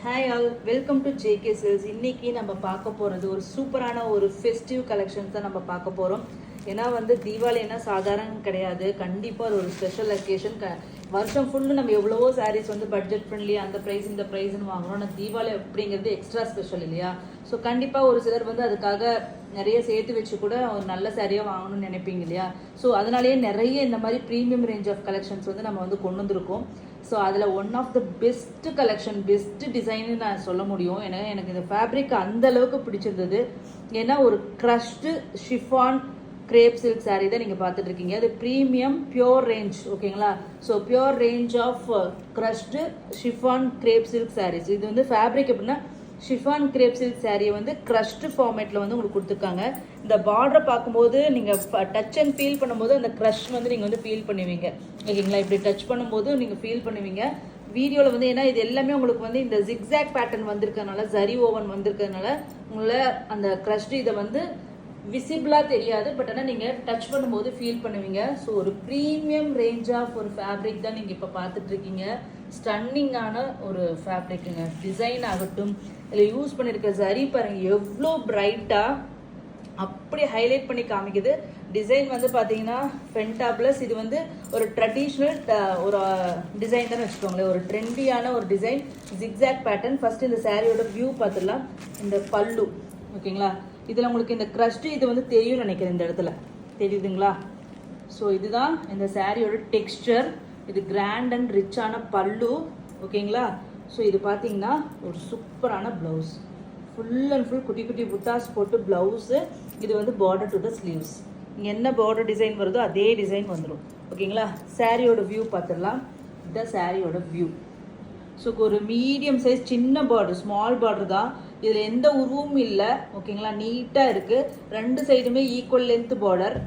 Hi all, welcome to JK sales. இன்னைக்கு நம்ம பார்க்க போகிறது ஒரு சூப்பரான ஒரு ஃபெஸ்டிவ் கலெக்ஷன்ஸ் தான் நம்ம பார்க்க போகிறோம். ஏன்னா தீபாவளி என்ன சாதாரணம் கிடையாது. கண்டிப்பாக அது ஒரு ஸ்பெஷல் அக்கேஷன். வருஷம் ஃபுல்லு நம்ம எவ்வளவோ சாரீஸ் பட்ஜெட் ஃப்ரெண்ட்லி, அந்த ப்ரைஸ் இந்த ப்ரைஸ்ன்னு வாங்குறோம். ஆனால் தீபாவளி அப்படிங்கிறது எக்ஸ்ட்ரா ஸ்பெஷல் இல்லையா? ஸோ கண்டிப்பாக ஒரு சிலர் அதுக்காக நிறைய சேர்த்து வச்சு கூட ஒரு நல்ல சாரியாக வாங்கணும்னு நினைப்பீங்க இல்லையா? ஸோ அதனாலேயே நிறைய இந்த மாதிரி ப்ரீமியம் ரேஞ்ச் ஆஃப் கலெக்ஷன்ஸ் நம்ம கொண்டு வந்திருக்கோம். ஸோ அதில் one of the best collection, best டிசைன்னு நான் சொல்ல முடியும். ஏன்னா எனக்கு இந்த ஃபேப்ரிக் அந்த அளவுக்கு பிடிச்சிருந்தது. ஏன்னா ஒரு crushed chiffon crepe silk sari தான் நீங்கள் பார்த்துட்டு இருக்கீங்க. அது ப்ரீமியம் பியோர் ரேஞ்ச், ஓகேங்களா? So pure range of crushed chiffon crepe silk saris. இது ஃபேப்ரிக் எப்படின்னா ஷிஃபான் கிரேப் சில்க் சாரியை க்ரஷ்டு ஃபார்மேட்டில் உங்களுக்கு கொடுத்துருக்காங்க. இந்த பார்டரை பார்க்கும்போது நீங்கள் டச் அண்ட் ஃபீல் பண்ணும்போது அந்த க்ரஷ் நீங்கள் ஃபீல் பண்ணுவீங்க, ஓகேங்களா? இப்படி டச் பண்ணும்போது நீங்கள் ஃபீல் பண்ணுவீங்க. வீடியோவில் ஏன்னா இது எல்லாமே உங்களுக்கு இந்த ஜிக்ஸாக் பேட்டர்ன் வந்திருக்கிறதுனால, ஜரி ஓவன் வந்திருக்கிறதுனால உங்களை அந்த க்ரஷ்டு இதை விசிபிளாக தெரியாது. பட் ஆனால் நீங்கள் டச் பண்ணும்போது ஃபீல் பண்ணுவீங்க. ஸோ ஒரு ப்ரீமியம் ரேஞ்ச் ஆஃப் ஒரு ஃபேப்ரிக் தான் நீங்கள் இப்போ பார்த்துட்ருக்கீங்க. ஸ்டன்னிங்கான ஒரு ஃபேப்ரிக்குங்க. டிசைன் ஆகட்டும், இதில் யூஸ் பண்ணியிருக்க ஜரி பாருங்கள் எவ்வளோ பிரைட்டாக அப்படி ஹைலைட் பண்ணி காமிக்குது. டிசைன் பார்த்தீங்கன்னா ஃபென்டா ப்ளஸ் இது ஒரு ட்ரெடிஷ்னல் ஒரு டிசைன் தான் வச்சுக்கோங்களேன். ஒரு ட்ரெண்டியான ஒரு டிசைன், ஜிக்ஸாக் பேட்டர்ன். ஃபர்ஸ்ட் இந்த சாரியோட வியூ பார்த்துடலாம். இந்த பல்லு, ஓகேங்களா? இதில் உங்களுக்கு இந்த க்ரஷ்டு இது தெரியும் நினைக்கிறேன். இந்த இடத்துல தெரியுதுங்களா? ஸோ இதுதான் இந்த சாரியோட டெக்ஸ்டர். இது கிராண்ட் அண்ட் ரிச்சான பல்லு, ஓகேங்களா? ஸோ இது பார்த்தீங்கன்னா ஒரு சூப்பரான ப்ளவுஸ், ஃபுல் அண்ட் ஃபுல் குட்டி குட்டி புட்டாஸ் போட்டு ப்ளவுஸு. இது பார்டர் டு த ஸ்லீவ்ஸ். இங்கே என்ன பார்டர் டிசைன் வருதோ அதே டிசைன் வந்துடும், ஓகேங்களா? சாரியோட வியூ பார்த்துடலாம். இதுதான் சாரியோட வியூ. ஸோ ஒரு மீடியம் சைஸ் சின்ன பார்டர், ஸ்மால் பார்டர் தான். இதில் எந்த உருவும் இல்லை, ஓகேங்களா? நீட்டாக இருக்குது. ரெண்டு சைடுமே ஈக்குவல் லென்த் பார்டர்,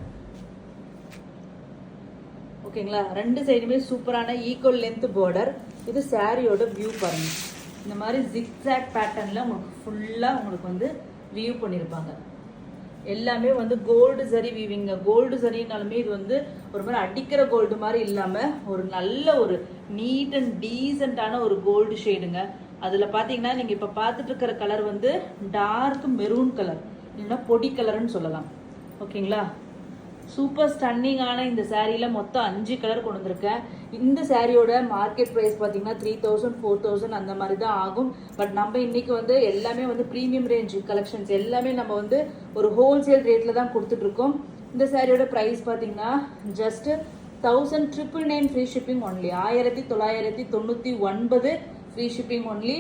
ஓகேங்களா? ரெண்டு சைடுமே சூப்பரான ஈக்குவல் லென்த் பார்டர். இது சாரியோட வியூ பாருங்கள். இந்த மாதிரி ஜிக்ஸாக் பேட்டர்னில் உங்களுக்கு ஃபுல்லாக உங்களுக்கு வியூ பண்ணியிருப்பாங்க. எல்லாமே கோல்டு சரி வீவிங்க. கோல்டு சரினாலுமே இது ஒரு மாதிரி அடிக்கிற கோல்டு மாதிரி இல்லாமல் ஒரு நல்ல ஒரு நீட் அண்ட் டீசெண்டான ஒரு கோல்டு ஷேடுங்க. அதில் பார்த்தீங்கன்னா நீங்கள் இப்போ பார்த்துட்டு இருக்கிற கலர் டார்க் மெரூன் கலர், இல்லைன்னா பொடி கலர்னு சொல்லலாம், ஓகேங்களா? சூப்பர் ஸ்டன்னிங்கான இந்த சாரியில் மொத்தம் 5 கலர் கொண்டு வந்திருக்கேன். இந்த சாரியோட மார்க்கெட் ப்ரைஸ் பார்த்தீங்கன்னா 3000 4000 அந்த மாதிரி தான் ஆகும். பட் நம்ம இன்னைக்கு எல்லாமே ப்ரீமியம் ரேஞ்ச் கலெக்ஷன்ஸ் எல்லாமே நம்ம ஒரு ஹோல்சேல் ரேட்டில் தான் கொடுத்துட்ருக்கோம். இந்த சாரியோட ப்ரைஸ் பார்த்தீங்கன்னா just 1999 free shipping only. 1999 free shipping only.